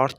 8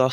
10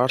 8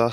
10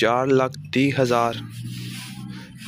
4,30,000۔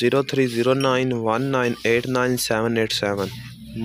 030919898787۔